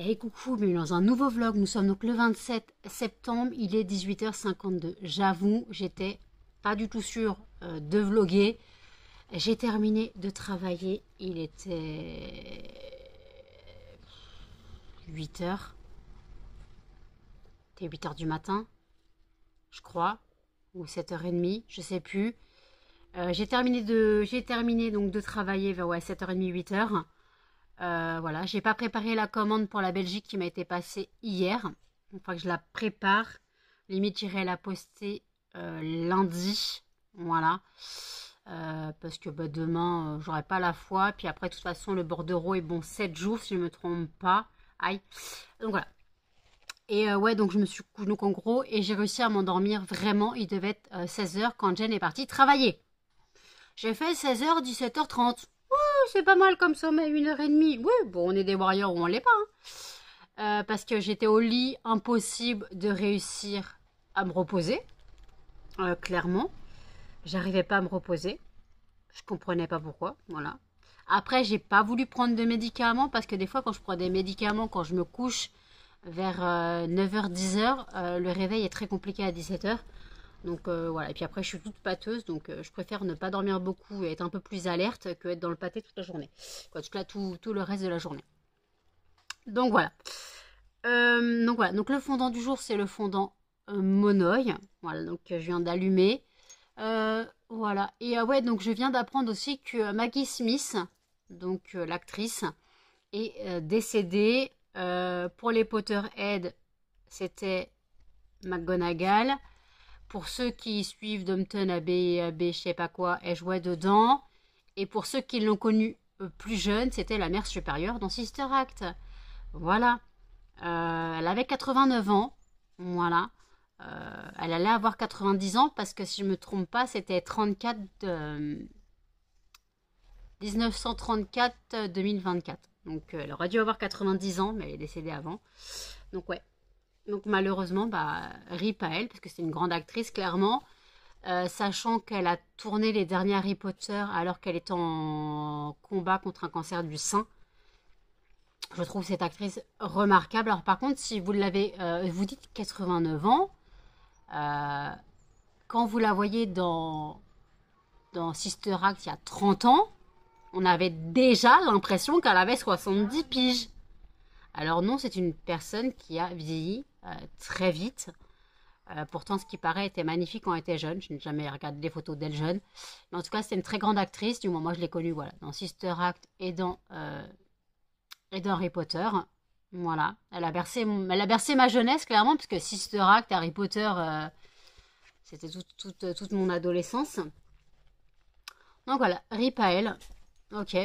Et coucou, bienvenue dans un nouveau vlog. Nous sommes donc le 27 septembre, il est 18h52. J'avoue, j'étais pas du tout sûre de vlogger. J'ai terminé de travailler, il était 8h. C'était 8h du matin, je crois, ou 7h30, je sais plus. J'ai terminé donc de travailler vers 7h30, 8h. Voilà, j'ai pas préparé la commande pour la Belgique qui m'a été passée hier. Il faut que je la prépare. Limite, j'irai la poster lundi. Voilà. Parce que demain, j'aurai pas la foi. Puis après, de toute façon, le bordereau est bon 7 jours, si je me trompe pas. Aïe. Donc voilà. Et ouais, donc je me suis couchée, donc en gros, et j'ai réussi à m'endormir vraiment. Il devait être 16h quand Jen est partie travailler. J'ai fait 16h, 17h30. C'est pas mal comme sommeil, 1h30. Oui, bon, on est des warriors ou on l'est pas. Parce que j'étais au lit, impossible de réussir à me reposer. Clairement. J'arrivais pas à me reposer. Je comprenais pas pourquoi. Voilà. Après, j'ai pas voulu prendre de médicaments parce que des fois, quand je prends des médicaments, quand je me couche vers 9h, 10h, le réveil est très compliqué à 17h. Donc voilà, et puis après je suis toute pâteuse, donc je préfère ne pas dormir beaucoup et être un peu plus alerte que être dans le pâté toute la journée. Quoi, tout le reste de la journée. Donc voilà. Donc le fondant du jour, c'est le fondant Monoï. Voilà, donc je viens d'allumer. Voilà. Et ouais, donc je viens d'apprendre aussi que Maggie Smith, donc l'actrice, est décédée. Pour les Potterheads, c'était McGonagall. Pour ceux qui suivent Downton Abbey, je sais pas quoi, elle jouait dedans. Et pour ceux qui l'ont connue plus jeune, c'était la mère supérieure dans Sister Act. Voilà. Elle avait 89 ans. Voilà. Elle allait avoir 90 ans parce que si je ne me trompe pas, c'était 34 1934-2024. Donc elle aurait dû avoir 90 ans, mais elle est décédée avant. Donc ouais. Donc malheureusement, rip à elle, parce que c'est une grande actrice, clairement. Sachant qu'elle a tourné les derniers Harry Potter alors qu'elle est en combat contre un cancer du sein. Je trouve cette actrice remarquable. Alors par contre, si vous l'avez, vous dites 89 ans, quand vous la voyez dans Sister Act il y a 30 ans, on avait déjà l'impression qu'elle avait 70 piges. Alors non, c'est une personne qui a vieilli très vite. Pourtant, ce qui paraît était magnifique quand elle était jeune. Je n'ai jamais regardé des photos d'elle jeune. Mais en tout cas, c'est une très grande actrice. Du moins, moi, je l'ai connue voilà, dans Sister Act et dans Harry Potter. Voilà. Elle a bercé ma jeunesse, clairement, parce que Sister Act, Harry Potter, c'était toute mon adolescence. Donc voilà, rip à elle. Ok.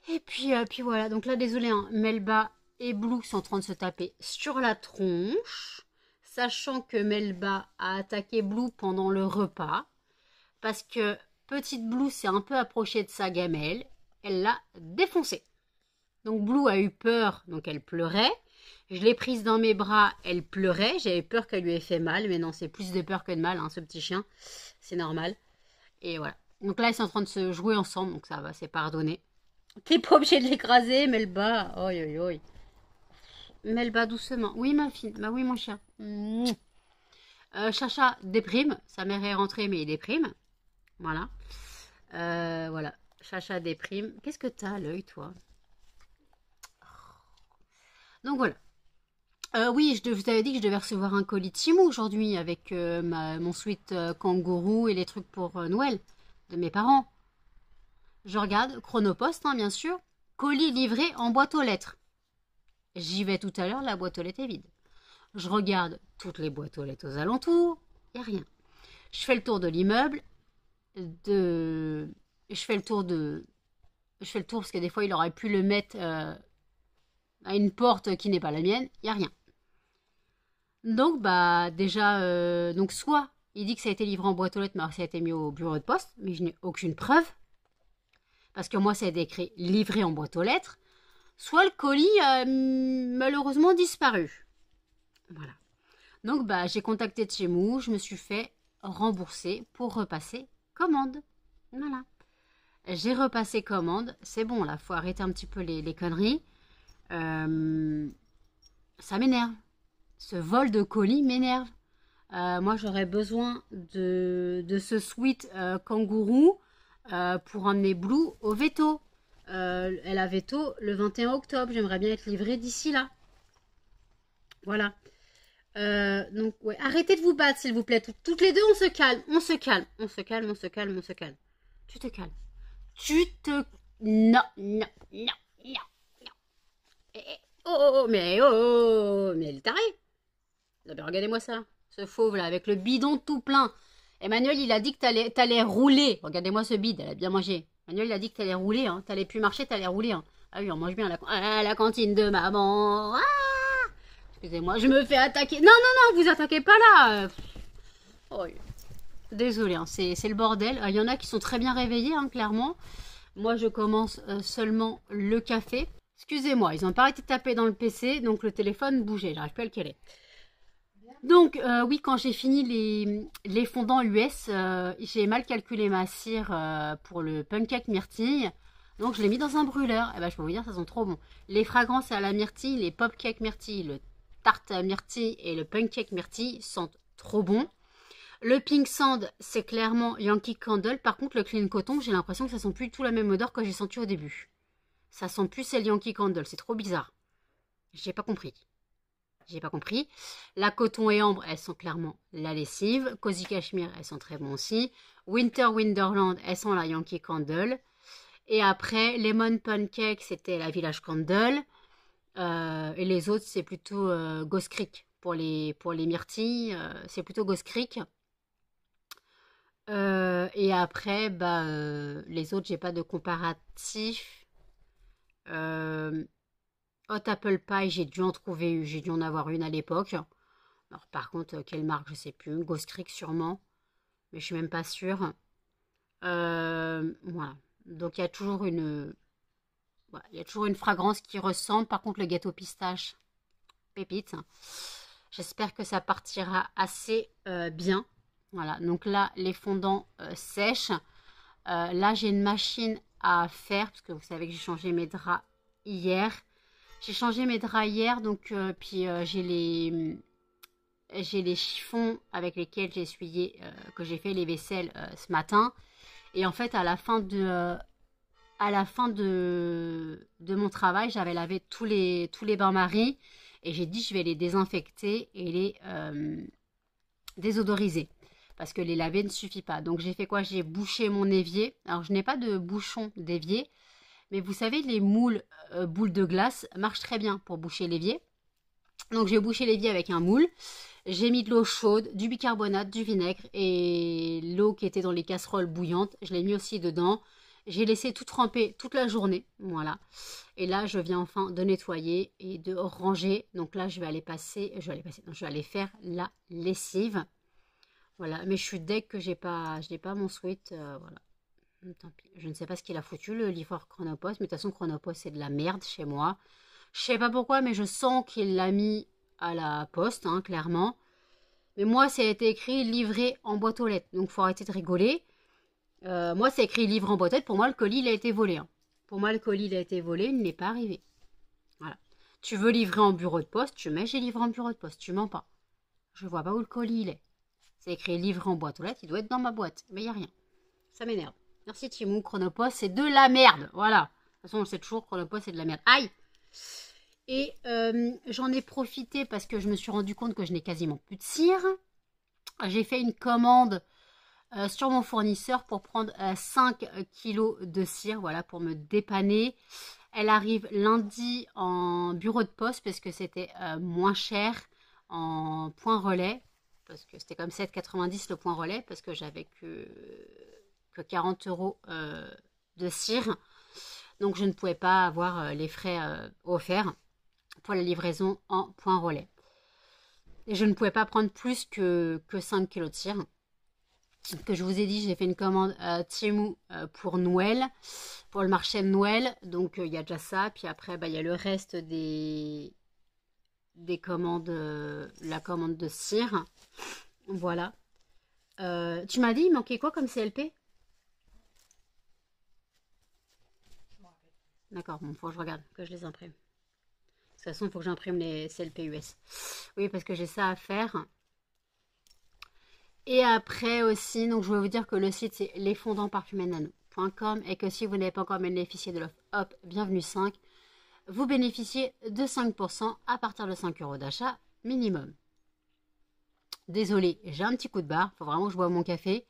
Et puis voilà, donc là, désolé, hein, Melba et Blue sont en train de se taper sur la tronche, sachant que Melba a attaqué Blue pendant le repas, parce que petite Blue s'est un peu approchée de sa gamelle, elle l'a défoncée. Donc Blue a eu peur, donc elle pleurait. Je l'ai prise dans mes bras, elle pleurait, j'avais peur qu'elle lui ait fait mal, mais non, c'est plus de peur que de mal, hein, ce petit chien, c'est normal. Et voilà, donc là, ils sont en train de se jouer ensemble, donc ça va, c'est pardonné. T'es pas obligé de l'écraser, Melba. Oi, oi, oi. Melba, doucement. Oui, ma fille. Bah oui, mon chien. Chacha déprime. Sa mère est rentrée, mais il déprime. Voilà. Voilà. Chacha déprime. Qu'est-ce que t'as à l'œil, toi? Donc voilà. Oui, je vous avais dit que je devais recevoir un colis de Temu aujourd'hui avec mon sweat kangourou et les trucs pour Noël de mes parents. Je regarde, Chronopost, hein, bien sûr, colis livré en boîte aux lettres. J'y vais tout à l'heure, la boîte aux lettres est vide. Je regarde toutes les boîtes aux lettres aux alentours, il n'y a rien. Je fais le tour de l'immeuble, je fais le tour parce que des fois il aurait pu le mettre à une porte qui n'est pas la mienne, il n'y a rien. Donc déjà, donc soit il dit que ça a été livré en boîte aux lettres, mais alors ça a été mis au bureau de poste, mais je n'ai aucune preuve. Parce que moi, ça a été écrit livré en boîte aux lettres, soit le colis a malheureusement disparu. Voilà. Donc, j'ai contacté Temu, je me suis fait rembourser pour repasser commande. Voilà. J'ai repassé commande, c'est bon, là, faut arrêter un petit peu les conneries. Ça m'énerve. Ce vol de colis m'énerve. Moi, j'aurais besoin de ce sweat kangourou pour emmener Blue au veto. Elle a veto le 21 octobre. J'aimerais bien être livrée d'ici là. Voilà. Donc, ouais. Arrêtez de vous battre, s'il vous plaît. Toutes les deux, on se calme. On se calme. On se calme, on se calme, on se calme. Tu te calmes. Tu te... Non, non, non, non, non. Mais elle est tarée. Non, mais regardez-moi ça. Ce fauve là, avec le bidon tout plein. Emmanuel, il a dit que t'allais rouler. Regardez-moi ce bide, elle a bien mangé. Emmanuel, il a dit que t'allais rouler. Hein. T'allais plus marcher, t'allais rouler. Hein. Ah oui, on mange bien à la cantine de maman. Ah, excusez-moi, je me fais attaquer. Non, non, non, vous attaquez pas là. Oh, désolée, hein, c'est le bordel. Il y en a qui sont très bien réveillés, hein, clairement. Moi, je commence seulement le café. Excusez-moi, ils ont pas arrêté de taper dans le PC, donc le téléphone bougeait. J'arrive plus à le caler. Donc, oui, quand j'ai fini les fondants US, j'ai mal calculé ma cire pour le pancake myrtille. Donc, je l'ai mis dans un brûleur. Et ben, je peux vous dire, ça sent trop bon. Les fragrances à la myrtille, les pop-cake myrtille, le tarte à myrtille et le pancake myrtille sentent trop bon. Le pink sand, c'est clairement Yankee Candle. Par contre, le clean coton, j'ai l'impression que ça sent plus du tout la même odeur que j'ai senti au début. Ça sent plus celle Yankee Candle. C'est trop bizarre. J'ai pas compris. J'ai pas compris. La coton et ambre, elles sont clairement la lessive. Cozy Cashmere, elles sont très bons aussi. Winter Wonderland, elles sont la Yankee Candle. Et après, Lemon Pancake, c'était la Village Candle. Et les autres, c'est plutôt Ghost Creek. Pour les myrtilles, c'est plutôt Ghost Creek. Et après, bah, les autres, j'ai pas de comparatif. Hot Apple Pie, j'ai dû en avoir une à l'époque. Alors par contre, quelle marque, je sais plus. Ghost Creek sûrement, mais je suis même pas sûre. Voilà. Donc il y a toujours une fragrance qui ressemble. Par contre, le gâteau pistache, pépite. J'espère que ça partira assez bien. Voilà. Donc là, les fondants sèchent. Là, j'ai une machine à faire parce que vous savez que j'ai changé mes draps hier. J'ai changé mes draps hier, donc puis j'ai les chiffons avec lesquels j'ai essuyé, que j'ai fait les vaisselles ce matin. Et en fait, à la fin de mon travail, j'avais lavé tous les bains-maries et j'ai dit je vais les désinfecter et les désodoriser. Parce que les laver ne suffit pas. Donc j'ai fait quoi? J'ai bouché mon évier. Alors je n'ai pas de bouchon d'évier. Mais vous savez, les moules boules de glace marchent très bien pour boucher l'évier. Donc j'ai bouché l'évier avec un moule. J'ai mis de l'eau chaude, du bicarbonate, du vinaigre et l'eau qui était dans les casseroles bouillantes. Je l'ai mis aussi dedans. J'ai laissé tout tremper toute la journée. Voilà. Et là, je viens enfin de nettoyer et de ranger. Donc là, je vais aller faire la lessive. Voilà. Mais je suis deg que je n'ai pas mon sweat. Voilà. Tant pis. Je ne sais pas ce qu'il a foutu, le livreur Chronopost, mais de toute façon, Chronopost, c'est de la merde chez moi. Je sais pas pourquoi, mais je sens qu'il l'a mis à la poste, hein, clairement. Mais moi, ça a été écrit livré en boîte aux lettres, donc faut arrêter de rigoler. Moi, c'est écrit livre en boîte aux lettres. Pour moi, le colis, il a été volé. Hein. Pour moi, le colis, il a été volé, il n'est pas arrivé. Voilà. Tu veux livrer en bureau de poste, tu mets j'ai livré en bureau de poste, tu mens pas. Je vois pas où le colis, il est. C'est écrit livré en boîte aux lettres, il doit être dans ma boîte, mais il n'y a rien. Ça m'énerve. Merci Timon, Chronopost, c'est de la merde. Voilà. De toute façon, on le sait toujours, Chronopost, c'est de la merde. Aïe! Et j'en ai profité parce que je me suis rendu compte que je n'ai quasiment plus de cire. J'ai fait une commande sur mon fournisseur pour prendre 5 kilos de cire, voilà, pour me dépanner. Elle arrive lundi en bureau de poste parce que c'était moins cher en point relais. Parce que c'était comme 7,90 le point relais parce que j'avais que 40 € de cire. Donc je ne pouvais pas avoir les frais offerts pour la livraison en point relais. Et je ne pouvais pas prendre plus que 5 kilos de cire. Que je vous ai dit, j'ai fait une commande Temu pour Noël, pour le marché de Noël. Donc il y a déjà ça. Puis après, il y a le reste des commandes, la commande de cire. Voilà. Tu m'as dit, il manquait quoi comme CLP? D'accord, bon, faut que je regarde, que je les imprime. toute façon, il faut que j'imprime les CLPUS. Oui, parce que j'ai ça à faire. Et après aussi, donc je vais vous dire que le site c'est lesfondantparfumernano.com et que si vous n'avez pas encore bénéficié de l'offre Hop, bienvenue 5, vous bénéficiez de 5% à partir de 5 € d'achat minimum. Désolée, j'ai un petit coup de barre, faut vraiment que je boive mon café.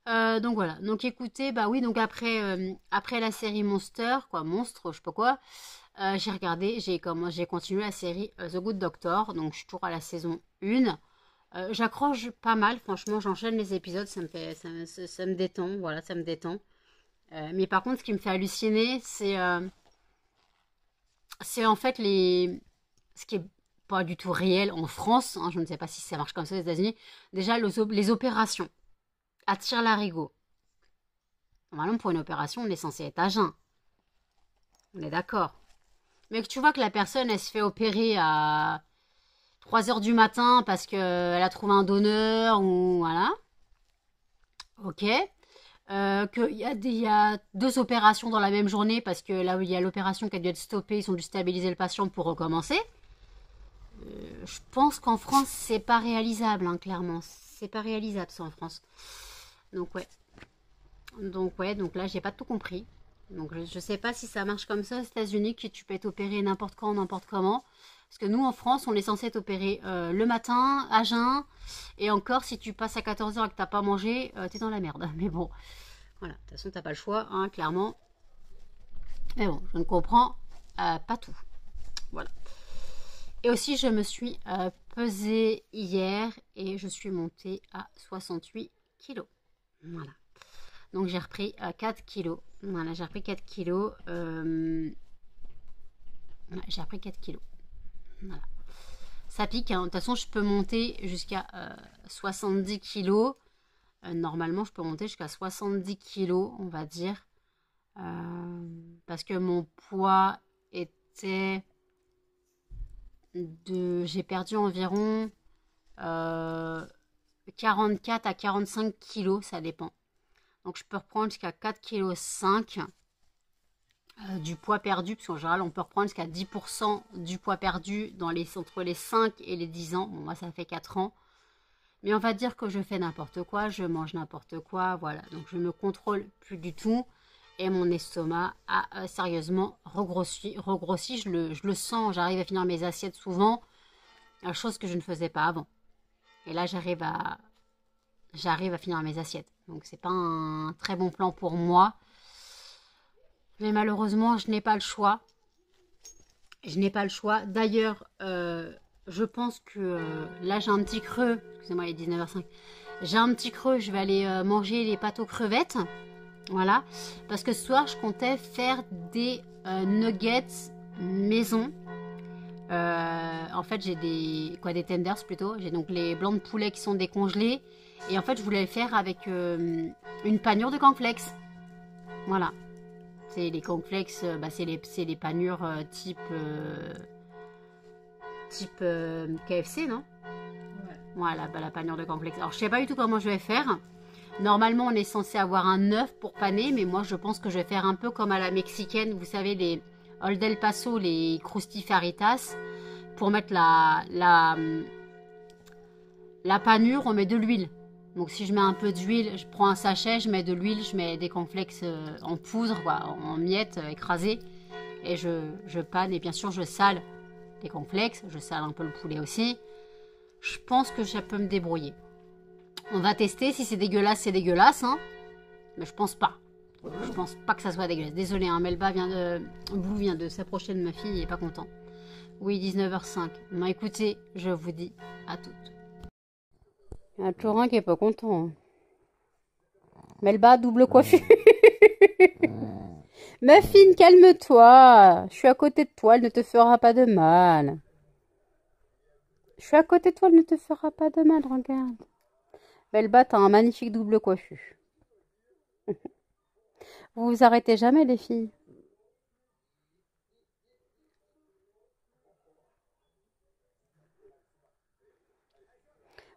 Donc voilà, donc écoutez, bah oui, donc après la série Monster, quoi, Monstre, je sais pas quoi, j'ai regardé, j'ai continué la série The Good Doctor, donc je suis toujours à la saison 1. J'accroche pas mal, franchement, j'enchaîne les épisodes, ça me détend, voilà, ça me détend. Mais par contre, ce qui me fait halluciner, c'est en fait ce qui est pas du tout réel en France, hein, je ne sais pas si ça marche comme ça aux États-Unis, déjà les opérations à tire-larigot. Normalement, pour une opération, on est censé être à jeun. On est d'accord. Mais que tu vois que la personne, elle se fait opérer à 3 h du matin parce qu'elle a trouvé un donneur ou voilà. Ok. Qu'il y a 2 opérations dans la même journée parce que là où il y a l'opération qui a dû être stoppée, ils ont dû stabiliser le patient pour recommencer. Je pense qu'en France, c'est pas réalisable, hein, clairement. C'est pas réalisable, ça, en France. Donc, ouais. Donc là, j'ai pas tout compris. Donc, je sais pas si ça marche comme ça aux États-Unis, que tu peux être opéré n'importe quand, n'importe comment. Parce que nous, en France, on est censé être opéré le matin, à jeun. Et encore, si tu passes à 14 h et que t'as pas mangé, t'es dans la merde. Mais bon, voilà. De toute façon, t'as pas le choix, hein, clairement. Mais bon, je ne comprends pas tout. Voilà. Et aussi, je me suis pesée hier et je suis montée à 68 kilos. Voilà. Donc, j'ai repris 4 kilos. Voilà, j'ai repris 4 kilos. J'ai repris 4 kilos. Voilà. Ça pique, hein. De toute façon, je peux monter jusqu'à 70 kilos. Normalement, je peux monter jusqu'à 70 kilos, on va dire. Parce que mon poids était j'ai perdu environ 44 à 45 kilos, ça dépend. Donc je peux reprendre jusqu'à 4,5 kg du poids perdu, parce qu'en général on peut reprendre jusqu'à 10% du poids perdu entre les 5 et les 10 ans. Bon, moi ça fait 4 ans. Mais on va dire que je fais n'importe quoi, je mange n'importe quoi, voilà. Donc je me contrôle plus du tout. Et mon estomac a sérieusement regrossi. Je le sens, j'arrive à finir mes assiettes souvent. Chose que je ne faisais pas avant. Et là, j'arrive à finir mes assiettes. Donc, c'est pas un très bon plan pour moi. Mais malheureusement, je n'ai pas le choix. Je n'ai pas le choix. D'ailleurs, je pense que là, j'ai un petit creux. Excusez-moi, il est 19h05. J'ai un petit creux. Je vais aller manger les pâtes aux crevettes. Voilà, parce que ce soir, je comptais faire des nuggets maison. En fait, j'ai des tenders plutôt. J'ai donc les blancs de poulet qui sont décongelés. Et en fait, je voulais le faire avec une panure de cornflakes. Voilà. C'est les cornflakes, c'est les panures type KFC, non? Ouais. Voilà, la panure de cornflakes. Alors, je sais pas du tout comment je vais faire. Normalement, on est censé avoir un œuf pour paner, mais moi, je pense que je vais faire un peu comme à la mexicaine. Vous savez, les Old El Paso, les crustifaritas. Pour mettre la panure, on met de l'huile. Donc, si je mets un peu d'huile, je prends un sachet, je mets de l'huile, je mets des cornflakes en poudre, quoi, en miettes écrasées. Et je panne, et bien sûr, je sale les cornflakes. Je sale un peu le poulet aussi. Je pense que ça peut me débrouiller. On va tester. Si c'est dégueulasse, hein. Mais je pense pas. Je pense pas que ça soit dégueulasse. Désolée, hein, Melba Blue vient de s'approcher de ma fille. Il est pas content. Oui, 19h05. Bon, écoutez, je vous dis à toutes. Il y a un Turin qui est pas content. Hein. Melba, double coiffure. Ma fille, calme-toi. Je suis à côté de toi, elle ne te fera pas de mal. Je suis à côté de toi, elle ne te fera pas de mal, regarde. Melba, t'as un magnifique double coiffure. Vous vous arrêtez jamais, les filles.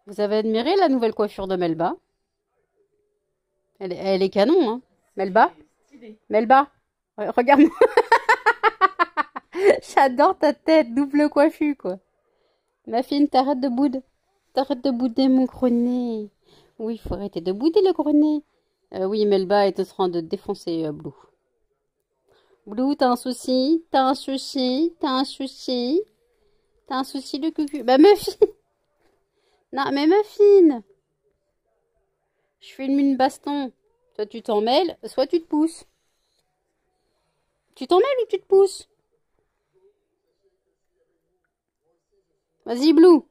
Vous avez admiré la nouvelle coiffure de Melba? Elle est canon, hein. Melba? Melba, regarde-moi. J'adore ta tête, double coiffure, quoi. Ma fille, t'arrêtes de bouder. T'arrêtes de bouder mon gros nez. Oui, il faut arrêter de bouder le gros nez. Oui, Melba est en train de défoncer Blue. Blue, t'as un souci? T'as un souci? T'as un souci? T'as un souci de cucu? Bah, Muffin! Non, mais Muffin! Je filme une baston. Soit tu t'en mêles, soit tu te pousses. Tu t'en mêles ou tu te pousses? Vas-y, Blue.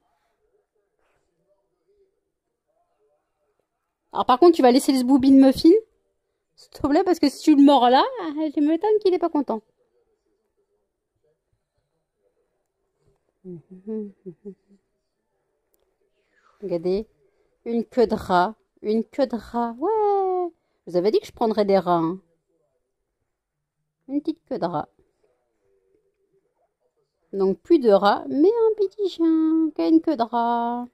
Alors par contre, tu vas laisser ce boubine Muffin, s'il te plaît, parce que si tu le mords là, je m'étonne qu'il n'est pas content. Regardez, une queue de rat, une queue de rat, ouais. Je vous avais dit que je prendrais des rats. Hein. Une petite queue de rat. Donc plus de rats, mais un petit chien qui a une queue de rat.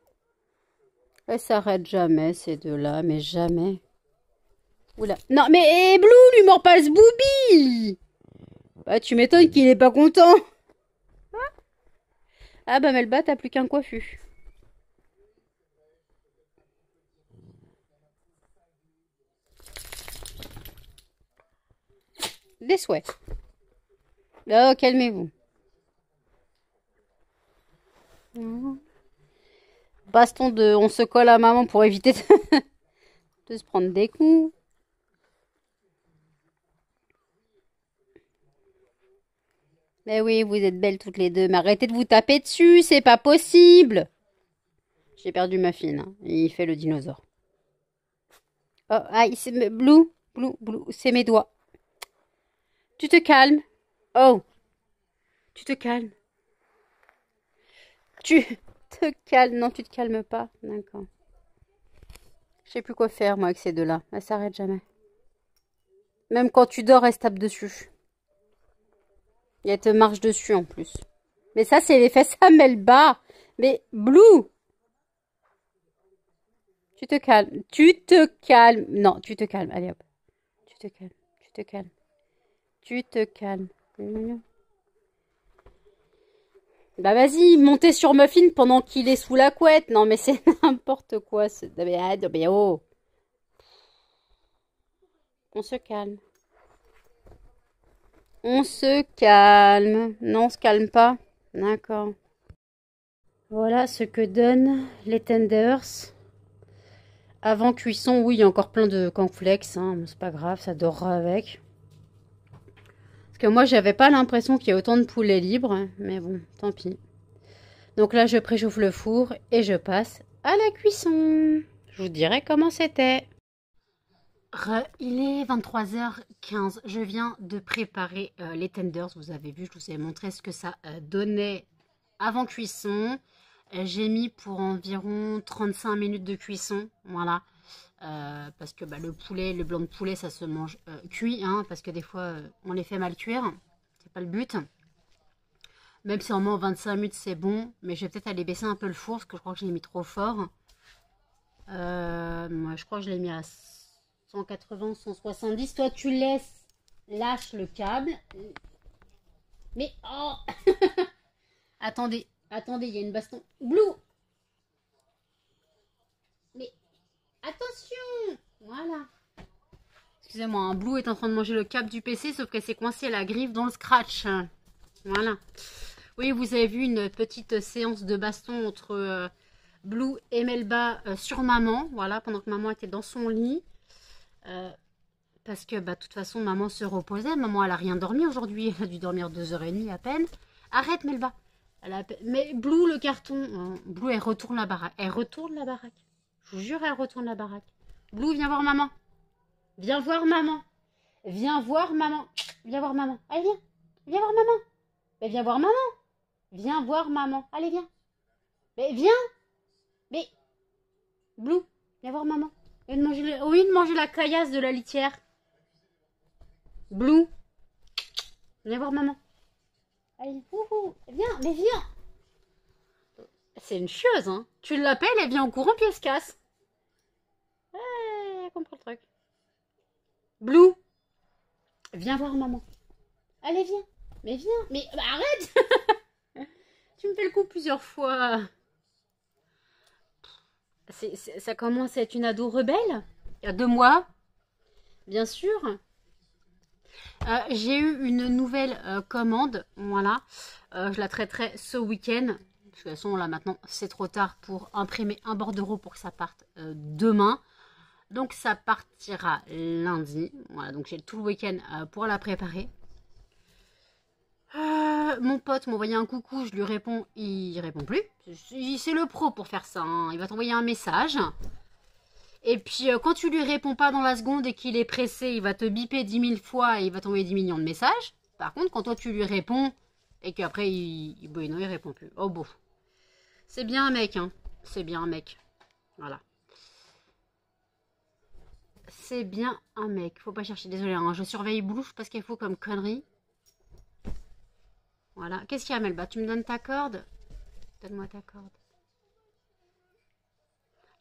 Elle s'arrête jamais, ces deux-là, mais jamais. Oula. Non, mais Blue, lui mords pas ce boubi. Bah, tu m'étonnes qu'il est pas content. Ah bah, Melba, t'as plus qu'un coiffu. Des souhaits. Oh, calmez-vous. Baston de... On se colle à maman pour éviter de se prendre des coups. Mais oui, vous êtes belles toutes les deux. Mais arrêtez de vous taper dessus, c'est pas possible. J'ai perdu ma fille. Hein. Il fait le dinosaure. Oh, aïe, c'est... Blue, c'est mes doigts. Tu te calmes. Oh. Tu te calmes. Tu te calmes. Non, tu te calmes pas. D'accord. Je sais plus quoi faire, moi, avec ces deux-là. Elle s'arrête jamais. Même quand tu dors, elle se tape dessus. Et elle te marche dessus, en plus. Mais ça, c'est l'effet Melba. Mais Blue. Tu te calmes. Tu te calmes. Non, tu te calmes. Allez, hop. Tu te calmes. Tu te calmes. Tu te calmes. Bah vas-y, montez sur Muffin pendant qu'il est sous la couette. Non mais c'est n'importe quoi. Mais oh. On se calme. On se calme. Non, on se calme pas. D'accord. Voilà ce que donnent les tenders. Avant cuisson, oui, il y a encore plein de cornflakes. Hein. C'est pas grave, ça dorera avec. Parce que moi, j'avais pas l'impression qu'il y ait autant de poulets libres. Mais bon, tant pis. Donc là, je préchauffe le four et je passe à la cuisson. Je vous dirai comment c'était. Il est 23h15. Je viens de préparer les tenders. Vous avez vu, je vous ai montré ce que ça donnait avant cuisson. J'ai mis pour environ 35 minutes de cuisson. Voilà. Parce que le poulet, le blanc de poulet, ça se mange cuit. Hein, parce que des fois, on les fait mal cuire. C'est pas le but. Même si en moins 25 minutes c'est bon, mais je vais peut-être aller baisser un peu le four parce que je crois que je l'ai mis trop fort. Moi, je crois que je l'ai mis à 180, 170. Toi, tu laisses, lâche le câble. Mais oh attendez, il y a une baston. Blue. Mais attention. Voilà. Excusez-moi, hein, Blue est en train de manger le câble du PC, sauf qu'elle s'est coincée la griffe dans le scratch. Voilà. Oui, vous avez vu une petite séance de baston entre Blue et Melba sur maman. Voilà, pendant que maman était dans son lit. Parce que, de toute façon, maman se reposait. Maman, elle a rien dormi aujourd'hui. Elle a dû dormir 2h30 à peine. Arrête, Melba. Mais Blue, le carton. Blue, elle retourne la baraque. Elle retourne la baraque. Je vous jure, elle retourne la baraque. Blue, viens voir maman. Viens voir maman. Viens voir maman. Viens voir maman. Allez, viens. Viens voir maman. Mais viens voir maman. Viens voir maman. Allez, viens. Mais viens. Mais Blue, viens voir maman. Au lieu de manger la caillasse de la litière. Blue, viens voir maman. Allez, viens, mais viens. C'est une chieuse, hein. Tu l'appelles, elle vient au courant puis elle se casse. Elle comprend le truc. Blue, viens voir maman. Allez, viens. Mais viens. Mais bah, arrête. Tu me fais le coup plusieurs fois. Ça commence à être une ado rebelle. Il y a 2 mois. Bien sûr. J'ai eu une nouvelle commande. Voilà. Je la traiterai ce week-end. De toute façon, là, maintenant, c'est trop tard pour imprimer un bordereau pour que ça parte demain. Donc, ça partira lundi. Voilà, donc j'ai tout le week-end pour la préparer. Mon pote m'a envoyé un coucou, je lui réponds, il répond plus. C'est le pro pour faire ça, hein. Il va t'envoyer un message. Et puis quand tu lui réponds pas dans la seconde et qu'il est pressé, il va te biper 10 000 fois et il va t'envoyer 10 millions de messages. Par contre, quand toi tu lui réponds et qu'après bon, non, il répond plus. Oh bon. C'est bien un mec, hein. C'est bien un mec. Voilà. C'est bien un mec. Faut pas chercher, désolé, hein. Je surveille Blouche parce qu'il faut comme connerie. Voilà. Qu'est-ce qu'il y a, Melba? Tu me donnes ta corde? Donne-moi ta corde.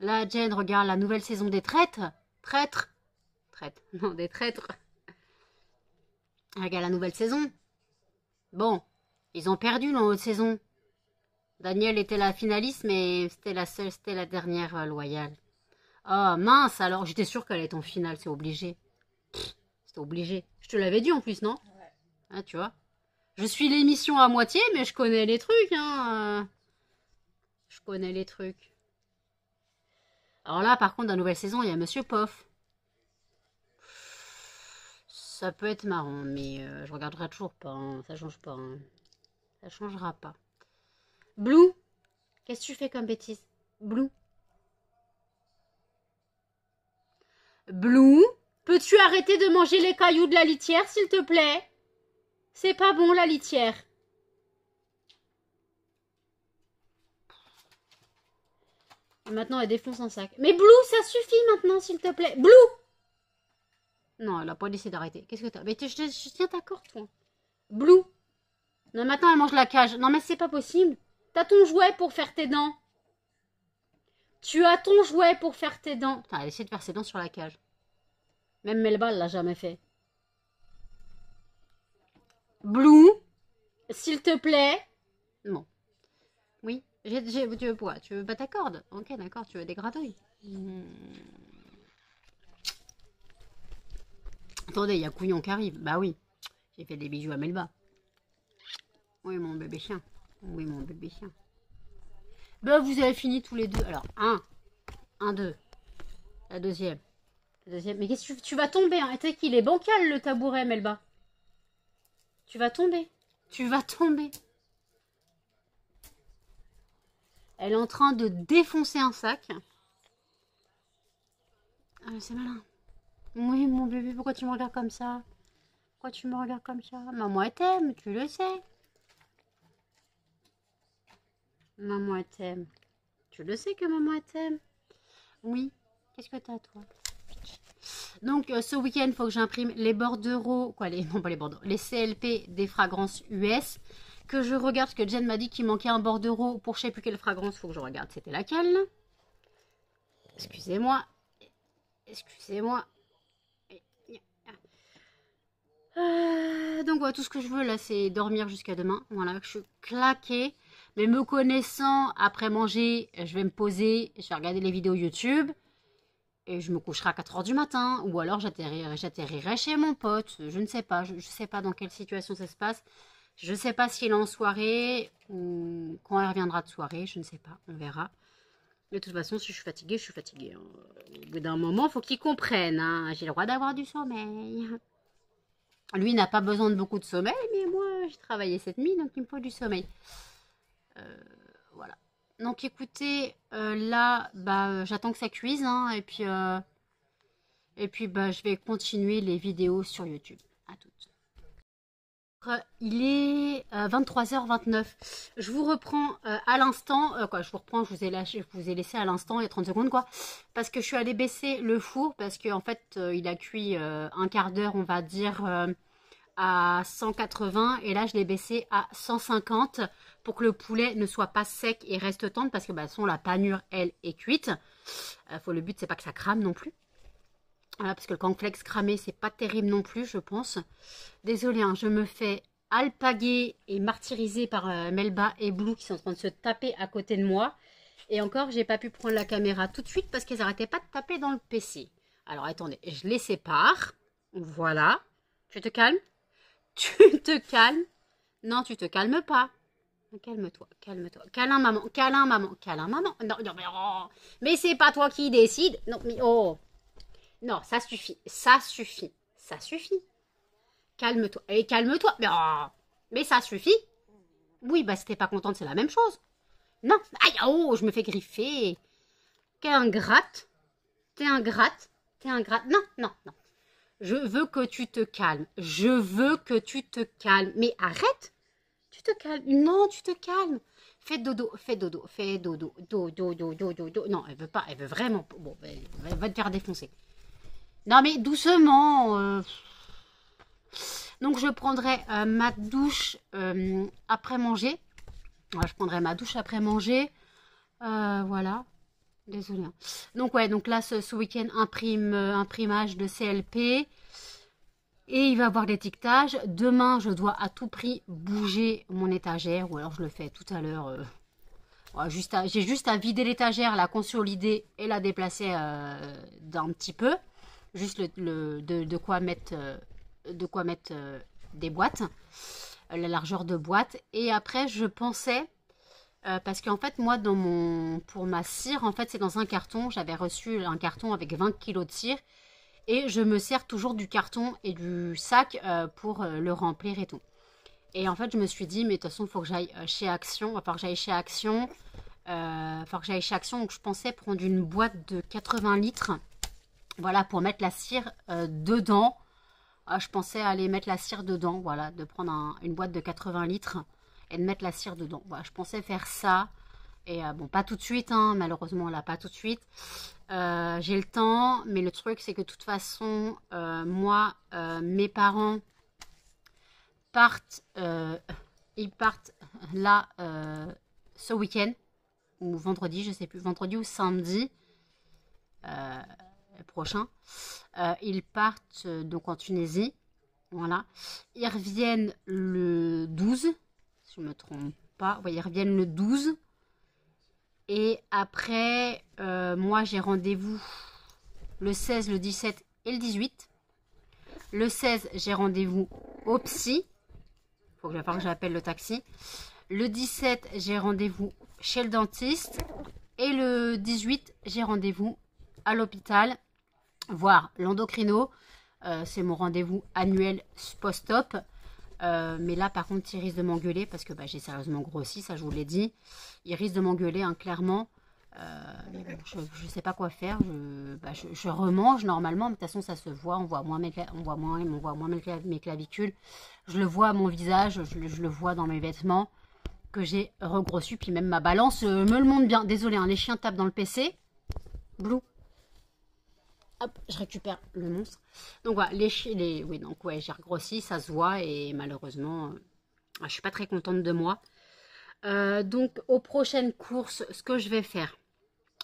Là, Jen, regarde la nouvelle saison des traîtres. Traîtres. Traîtres. Non, des traîtres. Regarde la nouvelle saison. Bon, ils ont perdu dans l'autre saison. Daniel était la finaliste, mais c'était la seule, c'était la dernière loyale. Oh, mince, alors j'étais sûre qu'elle était en finale, c'est obligé. C'était obligé. Je te l'avais dit en plus, non? Ouais. Ah, tu vois. Je suis l'émission à moitié, mais je connais les trucs, hein. Je connais les trucs. Alors là, par contre, dans la nouvelle saison, il y a Monsieur Poff. Ça peut être marrant, mais je regarderai toujours pas. Hein. Ça change pas. Hein. Ça changera pas. Blue, qu'est-ce que tu fais comme bêtise? Blue. Blue, peux-tu arrêter de manger les cailloux de la litière, s'il te plaît? C'est pas bon, la litière. Et maintenant, elle défonce un sac. Mais Blue, ça suffit maintenant, s'il te plaît. Blue! Non, elle a pas décidé d'arrêter. Qu'est-ce que t'as? Mais je tiens ta corde, toi. Blue. Non, maintenant, elle mange la cage. Non, mais c'est pas possible. T'as ton jouet pour faire tes dents. Tu as ton jouet pour faire tes dents. Putain, elle essaie de faire ses dents sur la cage. Même Melba, elle l'a jamais fait. Blue, s'il te plaît. Bon. Oui. Tu veux quoi? Tu veux pas ta corde? Ok, d'accord, tu veux des gratouilles. Attendez, il y a Couillon qui arrive. Bah oui. J'ai fait des bijoux à Melba. Oui, mon bébé chien. Oui, mon bébé chien. Bah, vous avez fini tous les deux. Alors, 1, 2. La deuxième. Mais qu'est-ce que tu vas tomber, hein? Tu sais qu'il est bancal, le tabouret, Melba. Tu vas tomber. Tu vas tomber. Elle est en train de défoncer un sac. Ah, c'est malin. Oui, mon bébé, pourquoi tu me regardes comme ça? Pourquoi tu me regardes comme ça? Maman, elle t'aime, tu le sais. Maman, elle t'aime. Tu le sais que maman, elle t'aime. Oui. Qu'est-ce que t'as, toi? Donc, ce week-end, il faut que j'imprime les bordereaux. Quoi, non, pas les bordereaux. Les CLP des fragrances US. Que je regarde, parce que Jen m'a dit qu'il manquait un bordereau pour je sais plus quelle fragrance. Il faut que je regarde. C'était laquelle? Excusez-moi. Excusez-moi. Donc, voilà, tout ce que je veux, là, c'est dormir jusqu'à demain. Voilà, je suis claquée. Mais me connaissant, après manger, je vais me poser. Je vais regarder les vidéos YouTube. Et je me coucherai à 4 h du matin. Ou alors, j'atterrirai chez mon pote. Je ne sais pas. Je ne sais pas dans quelle situation ça se passe. Je ne sais pas s'il est en soirée ou quand elle reviendra de soirée. Je ne sais pas. On verra. De toute façon, si je suis fatiguée, je suis fatiguée. Au bout d'un moment, il faut qu'il comprenne. Hein. J'ai le droit d'avoir du sommeil. Lui n'a pas besoin de beaucoup de sommeil, mais moi, j'ai travaillé cette nuit, donc il me faut du sommeil. Voilà. Donc écoutez, là, bah, j'attends que ça cuise, hein, et puis bah, je vais continuer les vidéos sur YouTube. À toutes. Il est 23h29. Je vous reprends à l'instant. Je vous reprends, je vous ai laissé à l'instant, il y a 30 secondes, quoi. Parce que je suis allée baisser le four, parce qu'en fait, il a cuit un quart d'heure, on va dire, à 180. Et là, je l'ai baissé à 150 pour que le poulet ne soit pas sec et reste tendre, parce que bah, la panure, elle, est cuite. Le but, c'est pas que ça crame non plus. Voilà, parce que le cornflakes cramé, c'est pas terrible non plus, je pense. Désolée, hein, je me fais alpaguée et martyrisée par Melba et Blue qui sont en train de se taper à côté de moi. Et encore, j'ai pas pu prendre la caméra tout de suite parce qu'elles n'arrêtaient pas de taper dans le PC. Alors attendez, je les sépare. Voilà. Tu te calmes? Tu te calmes? Non, tu te calmes pas. Calme-toi, calme-toi. Câlin maman, câlin maman, câlin maman. Non, non, mais oh. Mais c'est pas toi qui décide. Non, mais oh. Non, ça suffit, ça suffit, ça suffit. Calme-toi, et calme-toi. Mais oh. Mais ça suffit. Oui, bah si t'es pas contente, c'est la même chose. Non, aïe, oh, je me fais griffer. T'es ingrate, t'es ingrate, t'es ingrate. Non, non, non. Je veux que tu te calmes. Je veux que tu te calmes. Mais arrête. Tu te calmes. Non, tu te calmes. Fais dodo, fais dodo, fais dodo. Dodo, dodo, dodo. Non, elle veut pas, elle veut vraiment. Bon, elle va te faire défoncer. Non, mais doucement. Donc, je prendrai ma douche après manger. Ouais, je prendrai ma douche après manger. Voilà. Désolée. Hein. Donc, ouais, donc là, ce week-end, imprimage de CLP. Et il va y avoir l'étiquetage. Demain, je dois à tout prix bouger mon étagère. Ou alors, je le fais tout à l'heure. Ouais, j'ai juste à vider l'étagère, la consolider et la déplacer d'un petit peu. Juste de quoi mettre, des boîtes. La largeur de boîte. Et après, je pensais... parce qu'en fait, moi, pour ma cire, en fait, c'est dans un carton. J'avais reçu un carton avec 20 kilos de cire. Et je me sers toujours du carton et du sac pour le remplir et tout. Et en fait, je me suis dit, mais de toute façon, il faut que j'aille chez Action. Il va falloir que j'aille chez Action. Donc, je pensais prendre une boîte de 80 litres. Voilà, pour mettre la cire dedans. Je pensais aller mettre la cire dedans. Voilà, de prendre une boîte de 80 litres et de mettre la cire dedans. Voilà, je pensais faire ça. Et bon, pas tout de suite, hein, malheureusement, là, pas tout de suite. J'ai le temps, mais le truc, c'est que de toute façon, moi, mes parents partent, ils partent là ce week-end, ou vendredi, je sais plus, vendredi ou samedi prochain. Ils partent donc en Tunisie, voilà. Ils reviennent le 12, si je ne me trompe pas. Ouais, ils reviennent le 12. Et après, moi, j'ai rendez-vous le 16, le 17 et le 18. Le 16, j'ai rendez-vous au psy. Il faut que j'appelle le taxi. Le 17, j'ai rendez-vous chez le dentiste. Et le 18, j'ai rendez-vous à l'hôpital, voir l'endocrino. C'est mon rendez-vous annuel post-op. Mais là, par contre, il risque de m'engueuler parce que j'ai sérieusement grossi, ça je vous l'ai dit. Il risque de m'engueuler, hein, clairement. Mais bon, je ne sais pas quoi faire. Je remange normalement, mais de toute façon, ça se voit. On voit moins mes clavicules. Je le vois à mon visage, je le vois dans mes vêtements que j'ai regrossu. Puis même ma balance me le montre bien. Désolée, hein, les chiens tapent dans le PC. Blue. Hop, je récupère le monstre. Donc voilà, oui, donc ouais, j'ai regrossi, ça se voit et malheureusement, je suis pas très contente de moi. Donc aux prochaines courses, ce que je vais faire,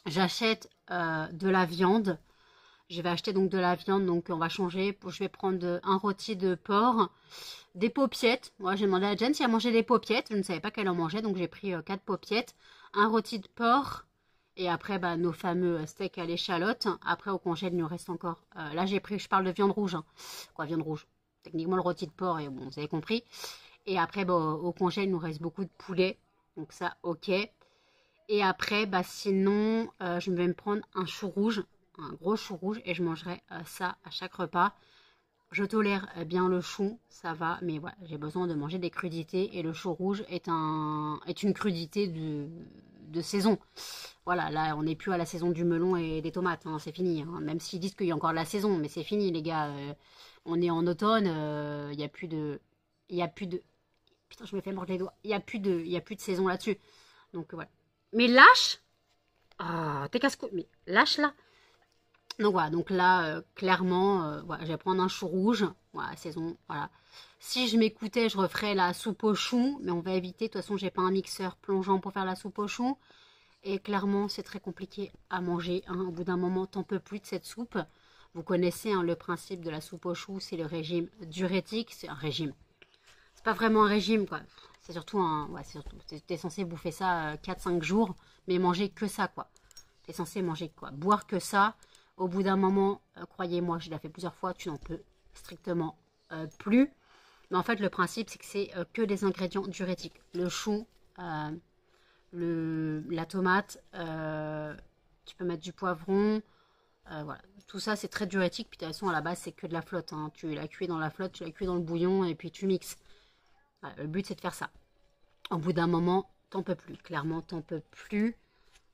j'achète de la viande. Je vais acheter donc de la viande, donc on va changer. Je vais prendre un rôti de porc, des paupiettes. Moi, j'ai demandé à Jen si elle mangeait des paupiettes. Je ne savais pas qu'elle en mangeait, donc j'ai pris 4 paupiettes, un rôti de porc. Et après, nos fameux steaks à l'échalote. Après, au congèle, il nous reste encore... là, je parle de viande rouge. Hein. Quoi, viande rouge? Techniquement, le rôti de porc, et bon, vous avez compris. Et après, au congèle, il nous reste beaucoup de poulet. Donc ça, ok. Et après, sinon, je vais me prendre un chou rouge. Un gros chou rouge. Et je mangerai ça à chaque repas. Je tolère bien le chou, ça va. Mais voilà, j'ai besoin de manger des crudités. Et le chou rouge est une crudité de saison. Voilà, là, on n'est plus à la saison du melon et des tomates, hein, c'est fini. Hein. Même s'ils disent qu'il y a encore la saison, mais c'est fini, les gars. On est en automne, il n'y a plus de... Putain, je me fais mordre les doigts. Il n'y a plus de saison là-dessus. Donc, voilà. Mais lâche. Ah, t'es casse-couille. Mais lâche, là. Donc, voilà. Donc, là, clairement, voilà, je vais prendre un chou rouge. Voilà, saison, voilà. Si je m'écoutais, je referais la soupe au chou. Mais on va éviter. De toute façon, j'ai pas un mixeur plongeant pour faire la soupe au chou. Et clairement, c'est très compliqué à manger. Hein. Au bout d'un moment, t'en peux plus de cette soupe. Vous connaissez hein, le principe de la soupe au chou, c'est le régime diurétique. C'est un régime. pas vraiment un régime, quoi. C'est surtout un... Ouais, c'est surtout... T'es censé bouffer ça 4-5 jours, mais manger que ça, quoi. T'es censé manger quoi? Boire que ça. Au bout d'un moment, croyez-moi, je l'ai fait plusieurs fois, tu n'en peux strictement plus. Mais en fait, le principe, c'est que c'est que des ingrédients diurétiques. Le chou, la tomate, tu peux mettre du poivron. Voilà. Tout ça, c'est très diurétique. Puis de toute façon, à la base, c'est que de la flotte. Hein. Tu la cuis dans la flotte, tu la cuis dans le bouillon et puis tu mixes. Voilà, le but, c'est de faire ça. Au bout d'un moment, t'en peux plus. Clairement, t'en peux plus.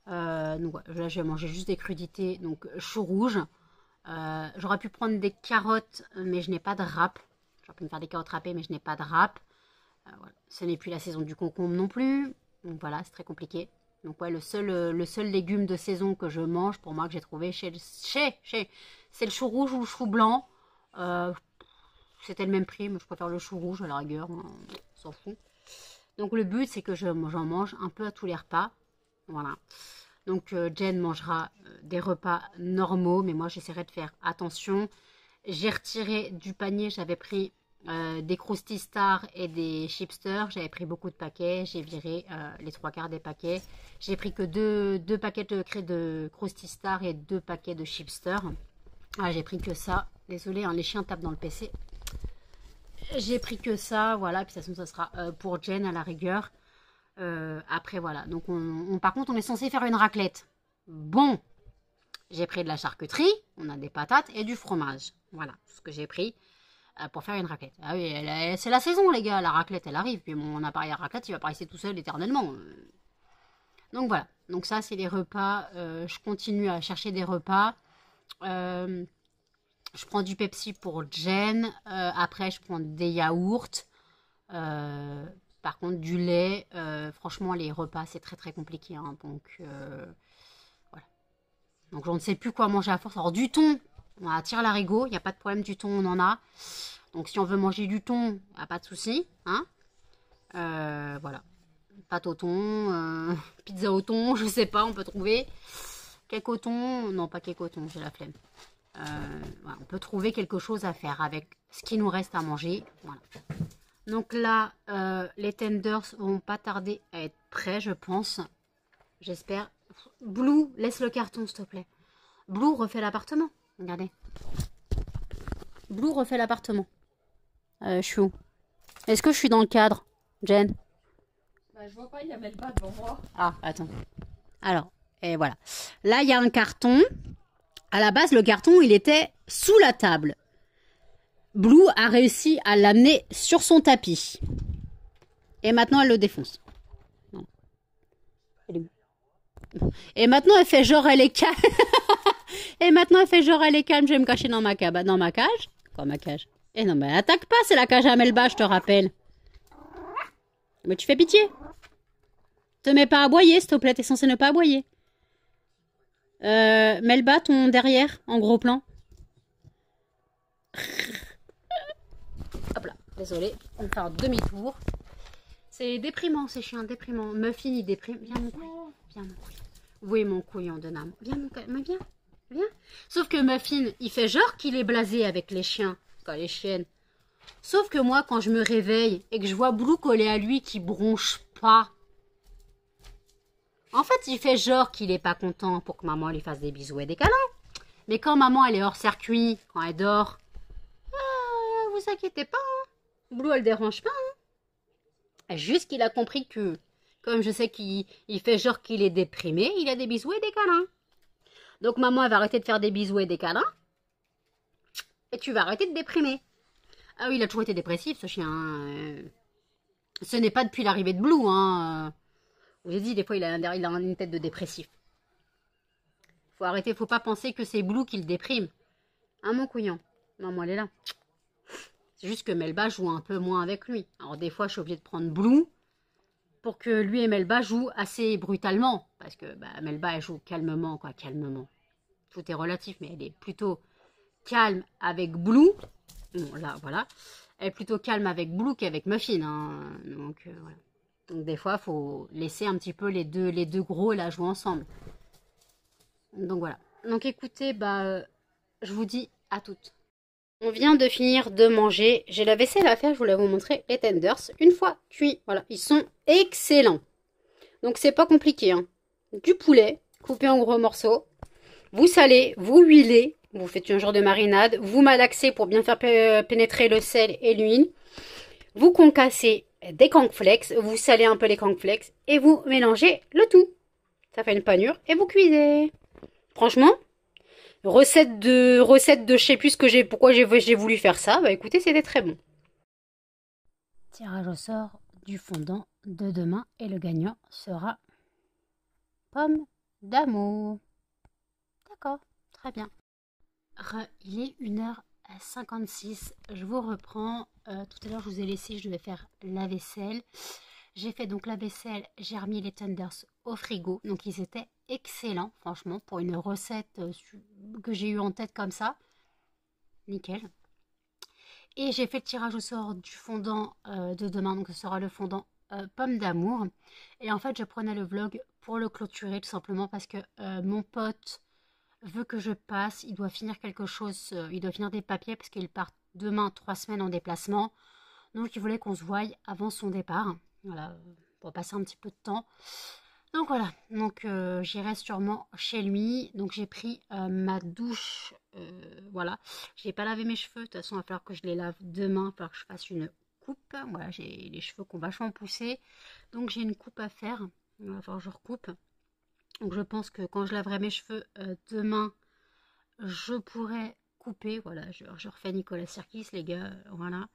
Donc ouais, là, je vais manger juste des crudités. Donc, chou rouge. J'aurais pu prendre des carottes, mais je n'ai pas de râpe. J'aurais pu me faire des carottes râpées, mais je n'ai pas de râpe. Voilà. Ce n'est plus la saison du concombre non plus. Donc voilà, c'est très compliqué. Donc ouais, le seul légume de saison que je mange, pour moi, que j'ai trouvé c'est le chou rouge ou le chou blanc. C'était le même prix, mais je préfère le chou rouge à la rigueur. On s'en fout. Donc le but, c'est que j'en mange un peu à tous les repas. Voilà. Donc Jen mangera des repas normaux, mais moi j'essaierai de faire attention. J'ai retiré du panier, j'avais pris des Krusty Star et des Chipsters. J'avais pris beaucoup de paquets, j'ai viré les 3/4 des paquets. J'ai pris que deux paquets de Krusty Star et 2 paquets de Chipsters. Ah, j'ai pris que ça. Désolée, hein, les chiens tapent dans le PC. J'ai pris que ça, voilà. Puis de toute façon, ça sera pour Jen à la rigueur. Après, voilà. Donc, par contre, on est censé faire une raclette. Bon, j'ai pris de la charcuterie, on a des patates et du fromage. Voilà, tout ce que j'ai pris pour faire une raclette. Ah oui, c'est la saison, les gars. La raclette, elle arrive. Puis mon appareil à raclette, il va pas rester tout seul éternellement. Donc, voilà. Donc, ça, c'est les repas. Je continue à chercher des repas. Je prends du Pepsi pour Jen. Après, je prends des yaourts. Par contre, du lait, franchement, les repas, c'est très très compliqué. Hein, donc, voilà. Donc, je ne sais plus quoi manger à force. Alors, du thon, on attire l'arigot. Il n'y a pas de problème, du thon, on en a. Donc, si on veut manger du thon, il n'y a pas de souci. Hein. Voilà. Pâte au thon, pizza au thon, je sais pas, on peut trouver. Cake au thon, non, pas cake au thon, j'ai la flemme. Voilà, on peut trouver quelque chose à faire avec ce qui nous reste à manger. Voilà. Donc là, les tenders vont pas tarder à être prêts, je pense. J'espère. Blue, laisse le carton, s'il te plaît. Blue refait l'appartement. Regardez. Blue refait l'appartement. Je suis où? Est-ce que je suis dans le cadre, Jen? Bah, je vois pas, il y a même pas devant moi. Ah, attends. Alors, et voilà. Là, il y a un carton. À la base, le carton, il était sous la table. Blue a réussi à l'amener sur son tapis. Et maintenant, elle le défonce. Non. Et maintenant, elle fait genre, elle est calme. Et maintenant, elle fait genre, elle est calme. Je vais me cacher dans ma cabane. Dans ma cage. Quoi, ma cage? Eh non, mais attaque pas, c'est la cage à Melba, je te rappelle. Mais tu fais pitié. Te mets pas à aboyer, s'il te plaît. T'es censé ne pas aboyer. Melba, ton derrière, en gros plan. Hop là, désolé, on va faire demi-tour. C'est déprimant, ces chiens, déprimant. Muffin, il déprime. Viens, mon couillon. Viens, mon couillon. Oui, mon couillon de Nam. Viens, mon couillon. Mais viens, viens. Sauf que Muffin, il fait genre qu'il est blasé avec les chiens. Quand les chiennes. Sauf que moi, quand je me réveille et que je vois Blue coller à lui qui bronche pas. En fait, il fait genre qu'il est pas content pour que maman lui fasse des bisous et des câlins. Mais quand maman, elle est hors circuit, quand elle dort, vous inquiétez pas. Hein. Blue, elle dérange pas. Hein. Juste qu'il a compris que, comme je sais qu'il fait genre qu'il est déprimé, il a des bisous et des câlins. Donc maman, elle va arrêter de faire des bisous et des câlins. Et tu vas arrêter de déprimer. Ah oui, il a toujours été dépressif, ce chien. Ce n'est pas depuis l'arrivée de Blue. Hein. Je vous ai dit, des fois, il a une tête de dépressif. Faut arrêter, faut pas penser que c'est Blue qui le déprime. Hein, mon couillon? Maman, elle est là. C'est juste que Melba joue un peu moins avec lui. Alors, des fois, je suis obligée de prendre Blue pour que lui et Melba jouent assez brutalement. Parce que Melba, elle joue calmement, quoi, calmement. Tout est relatif, mais elle est plutôt calme avec Blue. Bon, là, voilà. Elle est plutôt calme avec Blue qu'avec Muffin. Hein. Donc, voilà. Donc, des fois, il faut laisser un petit peu les deux gros là jouer ensemble. Donc, voilà. Donc, écoutez, je vous dis à toutes. On vient de finir de manger. J'ai la vaisselle à faire, je voulais vous montrer les tenders. Une fois cuits, voilà, ils sont excellents. Donc c'est pas compliqué, hein. Du poulet coupé en gros morceaux. Vous salez, vous huilez, vous faites un genre de marinade. Vous malaxez pour bien faire pénétrer le sel et l'huile. Vous concassez des cornflakes, vous salez un peu les cornflakes et vous mélangez le tout. Ça fait une panure et vous cuisez. Franchement, recette de je sais plus ce que pourquoi j'ai voulu faire ça. Bah écoutez, c'était très bon. Tirage au sort du fondant de demain et le gagnant sera pomme d'amour. D'accord, très bien. Il est 1h56. Je vous reprends. Tout à l'heure, je vous ai laissé, je devais faire la vaisselle. J'ai fait donc la vaisselle, j'ai remis les tenders au frigo. Donc ils étaient excellents, franchement, pour une recette que j'ai eue en tête comme ça. Nickel. Et j'ai fait le tirage au sort du fondant de demain. Donc ce sera le fondant pomme d'amour. Et en fait, je prenais le vlog pour le clôturer tout simplement parce que mon pote veut que je passe. Il doit finir quelque chose, il doit finir des papiers parce qu'il part demain 3 semaines en déplacement. Donc il voulait qu'on se voie avant son départ. Voilà, pour passer un petit peu de temps. Donc voilà, donc j'irai sûrement chez lui. Donc j'ai pris ma douche, voilà. J'ai pas lavé mes cheveux, de toute façon il va falloir que je les lave demain, il va falloir que je fasse une coupe. Voilà, j'ai les cheveux qui ont vachement poussé. Donc j'ai une coupe à faire, il va falloir que je recoupe. Donc je pense que quand je laverai mes cheveux demain, je pourrai couper. Voilà, je refais Nicolas Sirkis, les gars, voilà.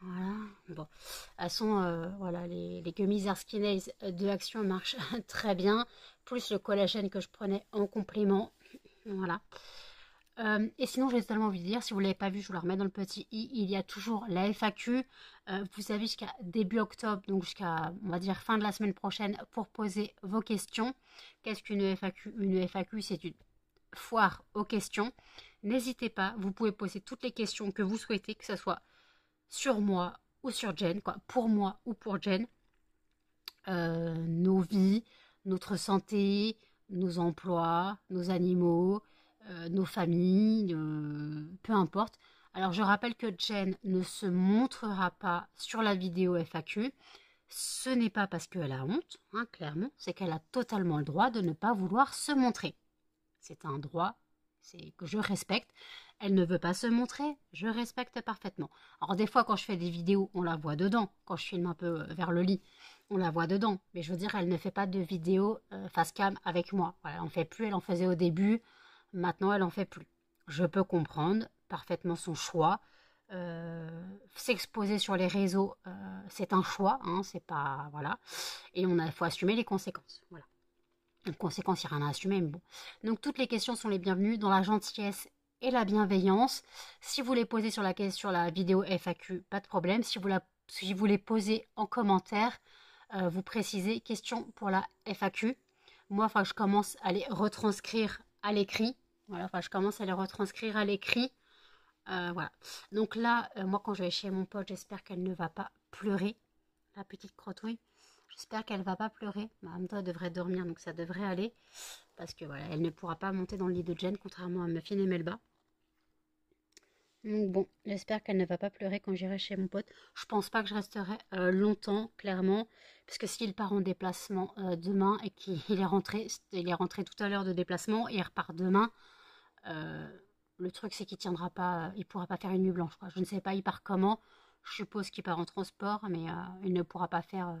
Voilà. Bon, de toute façon, voilà, les gummies Arskinase de Action marchent très bien. Plus le collagène que je prenais en complément. Voilà. Et sinon, j'ai tellement envie de dire, si vous ne l'avez pas vu, je vous la remets dans le petit i. Il y a toujours la FAQ. Vous avez jusqu'à début octobre, donc jusqu'à, on va dire, fin de la semaine prochaine, pour poser vos questions. Qu'est-ce qu'une FAQ? Une FAQ, c'est une foire aux questions. N'hésitez pas, vous pouvez poser toutes les questions que vous souhaitez, que ce soit sur moi ou sur Jen, quoi, pour moi ou pour Jen. Nos vies, notre santé, nos emplois, nos animaux, nos familles, peu importe. Alors je rappelle que Jen ne se montrera pas sur la vidéo FAQ. Ce n'est pas parce qu'elle a honte, hein, clairement, c'est qu'elle a totalement le droit de ne pas vouloir se montrer. C'est un droit, c'est que je respecte. Elle ne veut pas se montrer, je respecte parfaitement. Alors des fois quand je fais des vidéos, on la voit dedans. Quand je filme un peu vers le lit, on la voit dedans. Mais je veux dire, elle ne fait pas de vidéo face cam avec moi. Voilà, elle en fait plus, elle en faisait au début. Maintenant, elle en fait plus. Je peux comprendre parfaitement son choix. S'exposer sur les réseaux, c'est un choix, hein, c'est pas... Voilà. Et il faut assumer les conséquences. Voilà. En conséquence, il n'y a rien à assumer, mais bon. Donc toutes les questions sont les bienvenues dans la gentillesse et la bienveillance. Si vous les posez sur la vidéo FAQ, pas de problème. Si vous les posez en commentaire, vous précisez question pour la FAQ. Moi, je commence à les retranscrire à l'écrit. Voilà, je commence à les retranscrire à l'écrit. Voilà. Donc là, moi, quand je vais chez mon pote, j'espère qu'elle ne va pas pleurer. La petite crotouille. J'espère qu'elle va pas pleurer. En même temps, elle devrait dormir, donc ça devrait aller. Parce que voilà, elle ne pourra pas monter dans le lit de Jen, contrairement à Muffin et Melba. Donc bon, j'espère qu'elle ne va pas pleurer quand j'irai chez mon pote. Je pense pas que je resterai longtemps, clairement. Parce que s'il part en déplacement demain et qu'il est rentré tout à l'heure de déplacement et il repart demain, le truc c'est qu'il tiendra pas, il pourra pas faire une nuit blanche, quoi. Je ne sais pas, il part comment. Je suppose qu'il part en transport, mais il ne pourra pas faire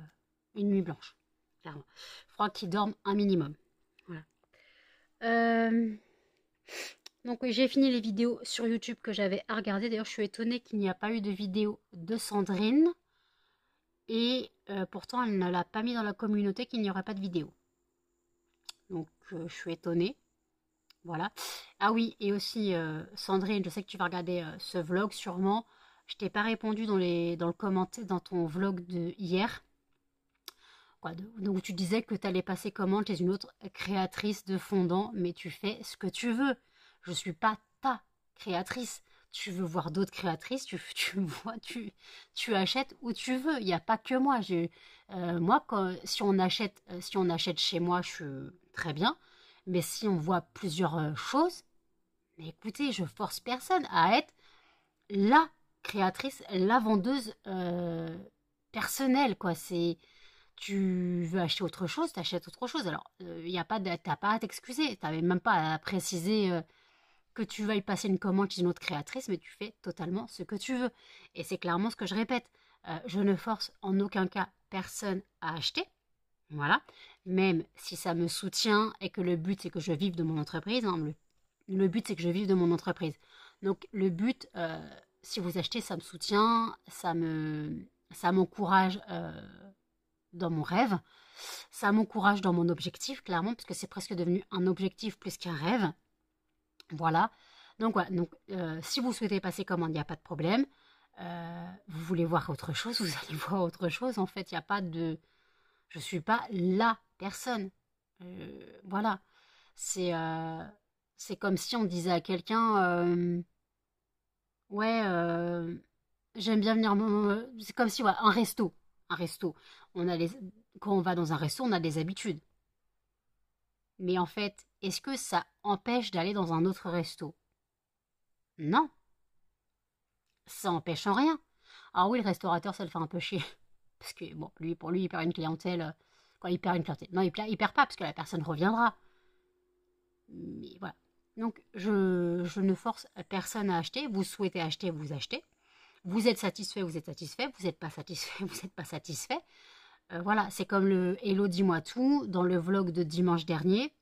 une nuit blanche, clairement. Il faudra qu'il dorme un minimum. Voilà. Donc oui, j'ai fini les vidéos sur YouTube que j'avais à regarder. D'ailleurs, je suis étonnée qu'il n'y a pas eu de vidéo de Sandrine. Et pourtant, elle ne l'a pas mis dans la communauté qu'il n'y aurait pas de vidéo. Donc, je suis étonnée. Voilà. Ah oui, et aussi, Sandrine, je sais que tu vas regarder ce vlog sûrement. Je t'ai pas répondu dans le commentaire, dans ton vlog de hier. Donc tu disais que tu allais passer commande chez une autre créatrice de fondant, mais tu fais ce que tu veux. Je suis pas ta créatrice. Tu veux voir d'autres créatrices, tu achètes où tu veux. Il n'y a pas que moi. Moi, si on achète chez moi, je suis très bien. Mais si on voit plusieurs choses, Mais écoutez, je force personne à être la créatrice, la vendeuse personnelle, quoi. C'est, tu veux acheter autre chose, t'achètes autre chose. Alors, t'as pas à t'excuser, t'avais même pas à préciser que tu veuilles passer une commande chez une autre créatrice, mais tu fais totalement ce que tu veux. Et c'est clairement ce que je répète. Je ne force en aucun cas personne à acheter. Voilà. Même si ça me soutient et que le but c'est que je vive de mon entreprise. Hein, le but c'est que je vive de mon entreprise. Donc le but, si vous achetez, ça me soutient, ça m'encourage dans mon rêve, ça m'encourage dans mon objectif, clairement, parce que c'est presque devenu un objectif plus qu'un rêve. Voilà. Donc, voilà. Donc si vous souhaitez passer commande, il n'y a pas de problème. Vous voulez voir autre chose, vous allez voir autre chose. En fait, il n'y a pas de... Je ne suis pas la personne. Voilà. C'est comme si on disait à quelqu'un... ouais, j'aime bien venir... c'est comme si, voilà, un resto. Un resto. Quand on va dans un resto, on a des habitudes. Mais en fait, est-ce que ça empêche d'aller dans un autre resto? Non. Ça empêche en rien. Alors oui, le restaurateur, ça le fait un peu chier. Parce que, bon, pour lui, il perd une clientèle. Quoi, il perd une clientèle. Non, il perd pas, parce que la personne reviendra. Mais voilà. Donc, je ne force personne à acheter. Vous souhaitez acheter, vous achetez. Vous êtes satisfait, vous êtes satisfait. Vous n'êtes pas satisfait, vous n'êtes pas satisfait. Voilà, c'est comme le Hello, dis-moi tout. Dans le vlog de dimanche dernier,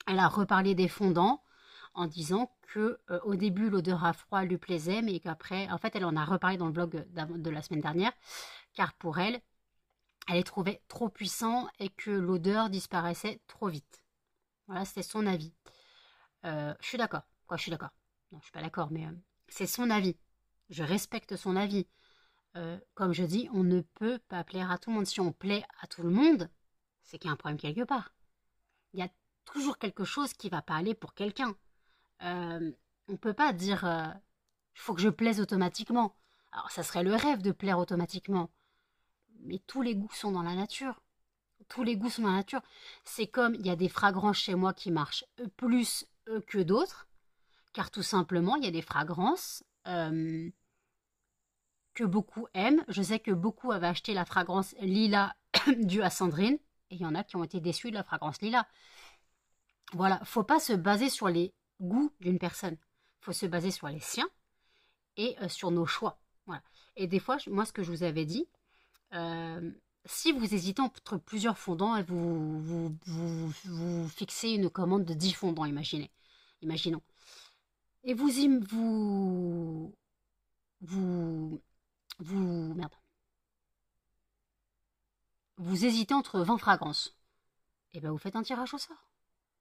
elle a reparlé des fondants en disant que au début l'odeur à froid lui plaisait, mais qu'après, en fait, elle en a reparlé dans le vlog de la semaine dernière, car pour elle, elle les trouvait trop puissants et que l'odeur disparaissait trop vite. Voilà, c'était son avis. Je suis d'accord. Quoi, je suis d'accord. Non, je suis pas d'accord, mais c'est son avis. Je respecte son avis. Comme je dis, on ne peut pas plaire à tout le monde. Si on plaît à tout le monde, c'est qu'il y a un problème quelque part. Il y a toujours quelque chose qui va pas aller pour quelqu'un. On peut pas dire il faut que je plaise automatiquement. Alors ça serait le rêve de plaire automatiquement. Mais tous les goûts sont dans la nature. Tous les goûts sont dans la nature. C'est comme il y a des fragrances chez moi qui marchent plus que d'autres, car tout simplement il y a des fragrances que beaucoup aiment. Je sais que beaucoup avaient acheté la fragrance Lila due à Sandrine, et il y en a qui ont été déçus de la fragrance Lila. Voilà, faut pas se baser sur les goûts d'une personne. Faut se baser sur les siens et sur nos choix. Voilà. Et des fois, moi, ce que je vous avais dit, si vous hésitez entre plusieurs fondants et vous fixez une commande de 10 fondants, imaginons. Et vous hésitez entre 20 fragrances. Et bien, vous faites un tirage au sort.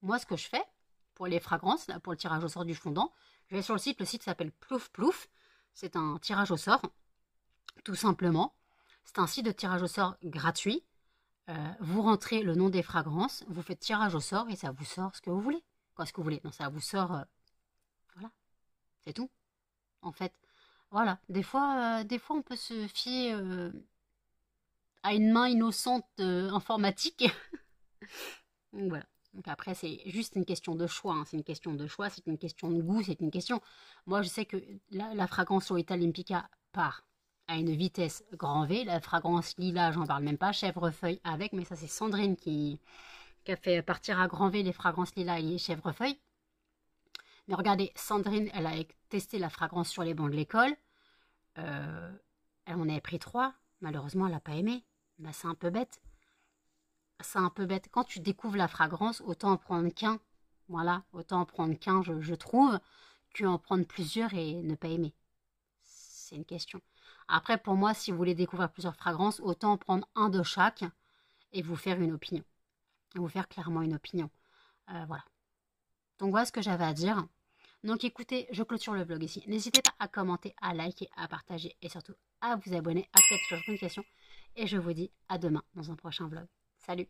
Moi, ce que je fais pour les fragrances, là, pour le tirage au sort du fondant, je vais sur le site s'appelle Plouf Plouf. C'est un tirage au sort, tout simplement. C'est un site de tirage au sort gratuit. Vous rentrez le nom des fragrances, vous faites tirage au sort et ça vous sort ce que vous voulez. Quoi, ce que vous voulez? Non, ça vous sort... voilà, c'est tout. En fait, voilà. Des fois, on peut se fier à une main innocente informatique. Donc, voilà. Donc après, c'est juste une question de choix. Hein. C'est une question de choix, c'est une question de goût, c'est une question... Moi, je sais que la fragrance Lolita Olympica part à une vitesse grand V. La fragrance Lila, j'en parle même pas. Chèvrefeuille avec, mais ça, c'est Sandrine qui a fait partir à grand V les fragrances Lila et chèvrefeuille. Mais regardez, Sandrine, elle a testé la fragrance sur les bancs de l'école. Elle en avait pris 3. Malheureusement, elle n'a pas aimé. Bah, c'est un peu bête. C'est un peu bête. Quand tu découvres la fragrance, autant en prendre qu'un. Voilà, autant en prendre qu'un, je trouve, qu'en prendre plusieurs et ne pas aimer. C'est une question. Après, pour moi, si vous voulez découvrir plusieurs fragrances, autant en prendre un de chaque et vous faire une opinion. Vous faire clairement une opinion. Voilà. Donc voilà ce que j'avais à dire. Donc écoutez, je clôture le vlog ici. N'hésitez pas à commenter, à liker, à partager et surtout à vous abonner, à activer la notification. Et je vous dis à demain dans un prochain vlog. Salut!